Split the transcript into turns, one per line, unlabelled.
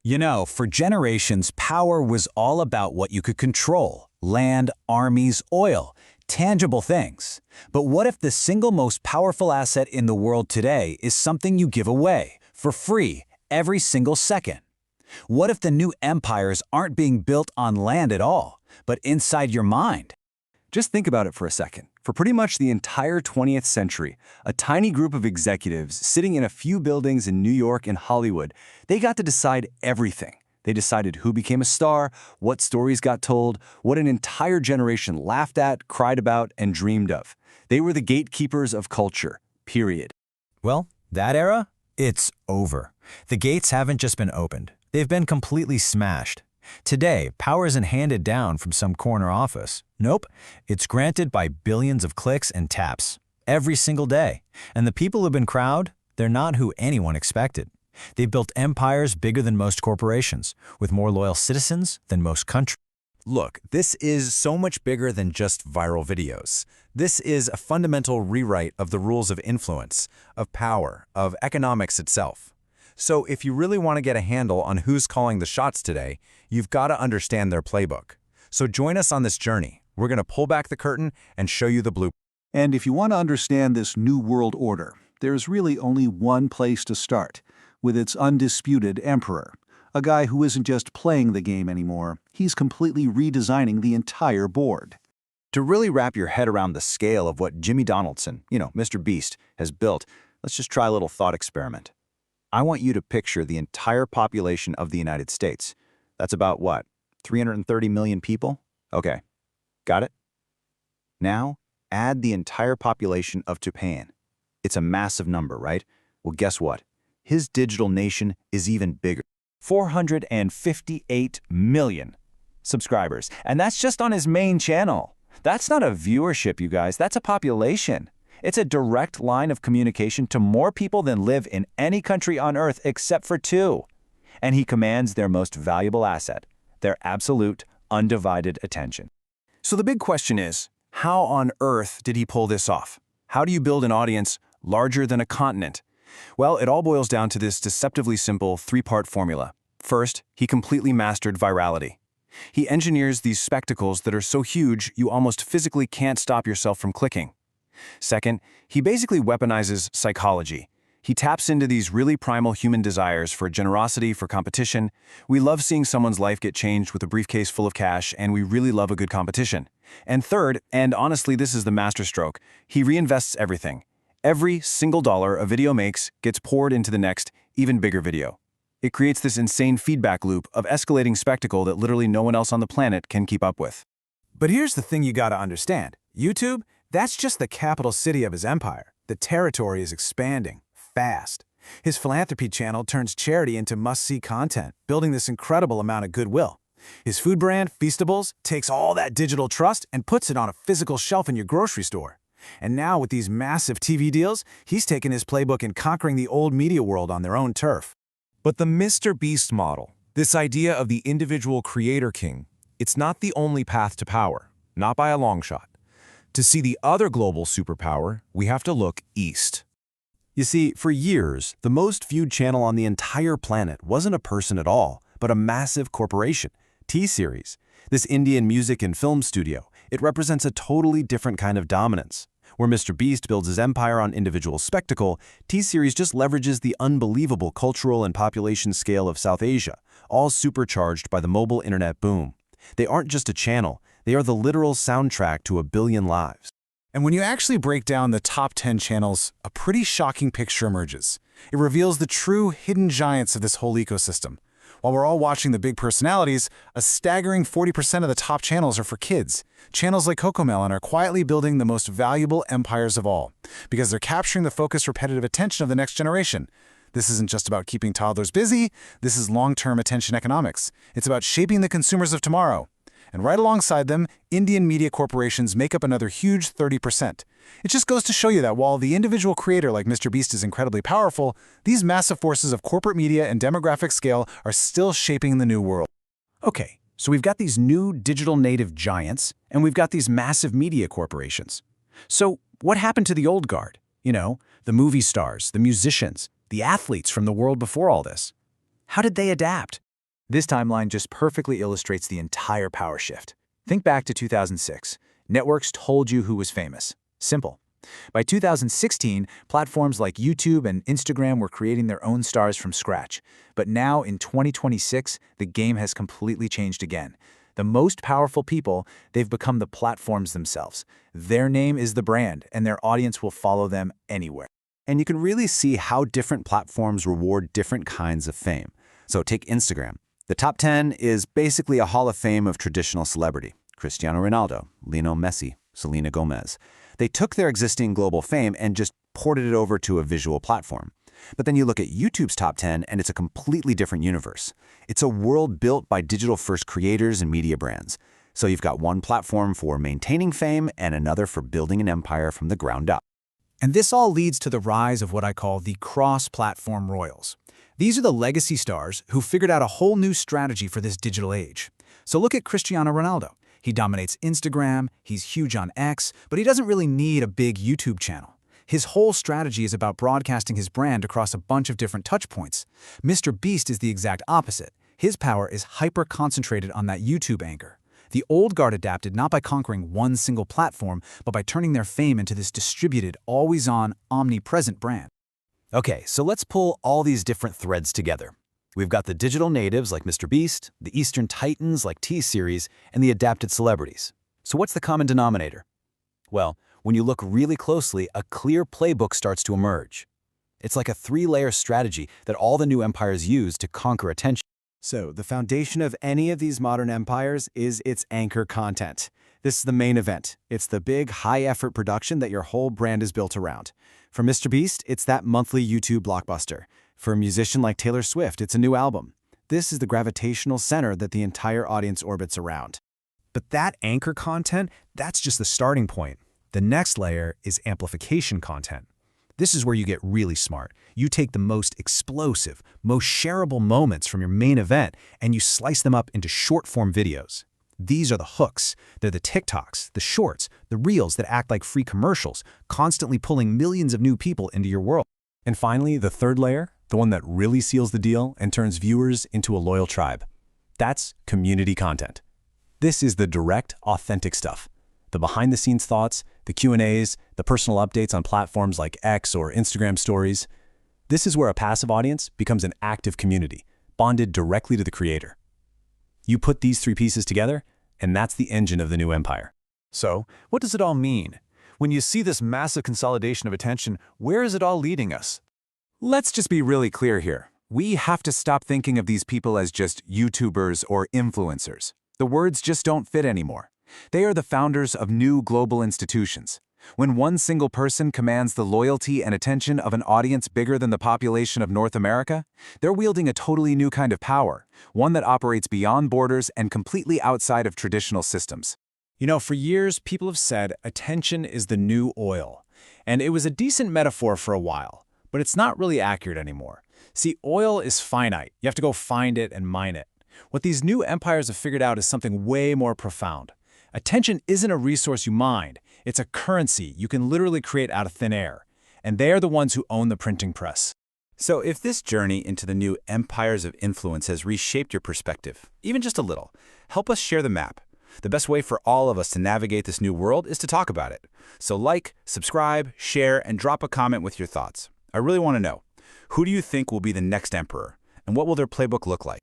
You know, for generations, power was all about what you could control: land, armies, oil, tangible things. But what if the single most powerful asset in the world today is something you give away, for free, every single second? What if the new empires aren't being built on land at all, but inside your mind?
Just think about it for a second. For pretty much the entire 20th century, a tiny group of executives sitting in a few buildings in New York and Hollywood, they got to decide everything. They decided who became a star, what stories got told, what an entire generation laughed at, cried about, and dreamed of. They were the gatekeepers of culture, period.
Well, that era? It's over. The gates haven't just been opened. They've been completely smashed. Today, power isn't handed down from some corner office. Nope, it's granted by billions of clicks and taps, every single day. And the people who've been crowned, they're not who anyone expected. They've built empires bigger than most corporations, with more loyal citizens than most countries.
Look, this is so much bigger than just viral videos. This is a fundamental rewrite of the rules of influence, of power, of economics itself. So if you really want to get a handle on who's calling the shots today, you've got to understand their playbook. So join us on this journey. We're going to pull back the curtain and show you the blueprint.
And if you want to understand this new world order, there's really only one place to start, with its undisputed emperor. A guy who isn't just playing the game anymore, he's completely redesigning the entire board.
To really wrap your head around the scale of what Jimmy Donaldson, MrBeast, has built, let's just try a little thought experiment. I want you to picture the entire population of the United States. That's about what, 330 million people? Okay, got it? Now, add the entire population of Japan. It's a massive number, right? Well, guess what? His digital nation is even bigger. 458 million subscribers. And that's just on his main channel. That's not a viewership, you guys. That's a population. It's a direct line of communication to more people than live in any country on Earth except for two. And he commands their most valuable asset, their absolute, undivided attention.
So the big question is, how on earth did he pull this off? How do you build an audience larger than a continent? Well, it all boils down to this deceptively simple three-part formula. First, he completely mastered virality. He engineers these spectacles that are so huge you almost physically can't stop yourself from clicking. Second, he basically weaponizes psychology. He taps into these really primal human desires for generosity, for competition. We love seeing someone's life get changed with a briefcase full of cash, and we really love a good competition. And third, and honestly this is the masterstroke, he reinvests everything. Every single dollar a video makes gets poured into the next, even bigger video. It creates this insane feedback loop of escalating spectacle that literally no one else on the planet can keep up with.
But here's the thing you gotta understand. YouTube, that's just the capital city of his empire. The territory is expanding fast. His philanthropy channel turns charity into must-see content, building this incredible amount of goodwill. His food brand, Feastables, takes all that digital trust and puts it on a physical shelf in your grocery store. And now with these massive TV deals, he's taken his playbook and conquering the old media world on their own turf.
But the MrBeast model, this idea of the individual creator king, it's not the only path to power, not by a long shot. To see the other global superpower, we have to look east.
You see, for years, the most viewed channel on the entire planet wasn't a person at all, but a massive corporation, T-Series. This Indian music and film studio, it represents a totally different kind of dominance. Where MrBeast builds his empire on individual spectacle, T-Series just leverages the unbelievable cultural and population scale of South Asia, all supercharged by the mobile internet boom. They aren't just a channel, they are the literal soundtrack to a billion lives.
And when you actually break down the top 10 channels, a pretty shocking picture emerges. It reveals the true hidden giants of this whole ecosystem. While we're all watching the big personalities, a staggering 40% of the top channels are for kids. Channels like Cocomelon are quietly building the most valuable empires of all, because they're capturing the focused, repetitive attention of the next generation. This isn't just about keeping toddlers busy, this is long-term attention economics. It's about shaping the consumers of tomorrow. And right alongside them, Indian media corporations make up another huge 30%. It just goes to show you that while the individual creator like MrBeast is incredibly powerful, these massive forces of corporate media and demographic scale are still shaping the new world.
Okay, so we've got these new digital native giants, and we've got these massive media corporations. So what happened to the old guard? You know, the movie stars, the musicians, the athletes from the world before all this. How did they adapt?
This timeline just perfectly illustrates the entire power shift. Think back to 2006. Networks told you who was famous. Simple. By 2016, platforms like YouTube and Instagram were creating their own stars from scratch. But now, in 2026, the game has completely changed again. The most powerful people, they've become the platforms themselves. Their name is the brand, and their audience will follow them anywhere.
And you can really see how different platforms reward different kinds of fame. So take Instagram. The top 10 is basically a hall of fame of traditional celebrity. Cristiano Ronaldo, Lionel Messi, Selena Gomez. They took their existing global fame and just ported it over to a visual platform. But then you look at YouTube's top 10 and it's a completely different universe. It's a world built by digital-first creators and media brands. So you've got one platform for maintaining fame and another for building an empire from the ground up.
And this all leads to the rise of what I call the cross-platform royals. These are the legacy stars who figured out a whole new strategy for this digital age. So look at Cristiano Ronaldo. He dominates Instagram, he's huge on X, but he doesn't really need a big YouTube channel. His whole strategy is about broadcasting his brand across a bunch of different touchpoints. MrBeast is the exact opposite. His power is hyper-concentrated on that YouTube anchor. The old guard adapted not by conquering one single platform, but by turning their fame into this distributed, always-on, omnipresent brand.
Okay, so let's pull all these different threads together. We've got the digital natives like MrBeast, the Eastern Titans like T-Series, and the adapted celebrities. So what's the common denominator? Well, when you look really closely, a clear playbook starts to emerge. It's like a three-layer strategy that all the new empires use to conquer attention.
So, the foundation of any of these modern empires is its anchor content. This is the main event. It's the big, high-effort production that your whole brand is built around. For MrBeast, it's that monthly YouTube blockbuster. For a musician like Taylor Swift, it's a new album. This is the gravitational center that the entire audience orbits around. But that anchor content, that's just the starting point. The next layer is amplification content. This is where you get really smart. You take the most explosive, most shareable moments from your main event and you slice them up into short-form videos. These are the hooks. They're the TikToks, the shorts, the reels that act like free commercials, constantly pulling millions of new people into your world.
And finally, the third layer, the one that really seals the deal and turns viewers into a loyal tribe. That's community content. This is the direct, authentic stuff. The behind-the-scenes thoughts, the Q&As, the personal updates on platforms like X or Instagram stories. This is where a passive audience becomes an active community, bonded directly to the creator. You put these three pieces together, and that's the engine of the new empire.
So, what does it all mean? When you see this massive consolidation of attention, where is it all leading us? Let's just be really clear here. We have to stop thinking of these people as just YouTubers or influencers. The words just don't fit anymore. They are the founders of new global institutions. When one single person commands the loyalty and attention of an audience bigger than the population of North America, they're wielding a totally new kind of power, one that operates beyond borders and completely outside of traditional systems.
You know, for years, people have said attention is the new oil. And it was a decent metaphor for a while, but it's not really accurate anymore. See, oil is finite. You have to go find it and mine it. What these new empires have figured out is something way more profound. Attention isn't a resource you mine. It's a currency you can literally create out of thin air. And they are the ones who own the printing press.
So if this journey into the new empires of influence has reshaped your perspective, even just a little, help us share the map. The best way for all of us to navigate this new world is to talk about it. So like, subscribe, share, and drop a comment with your thoughts. I really want to know, who do you think will be the next emperor? And what will their playbook look like?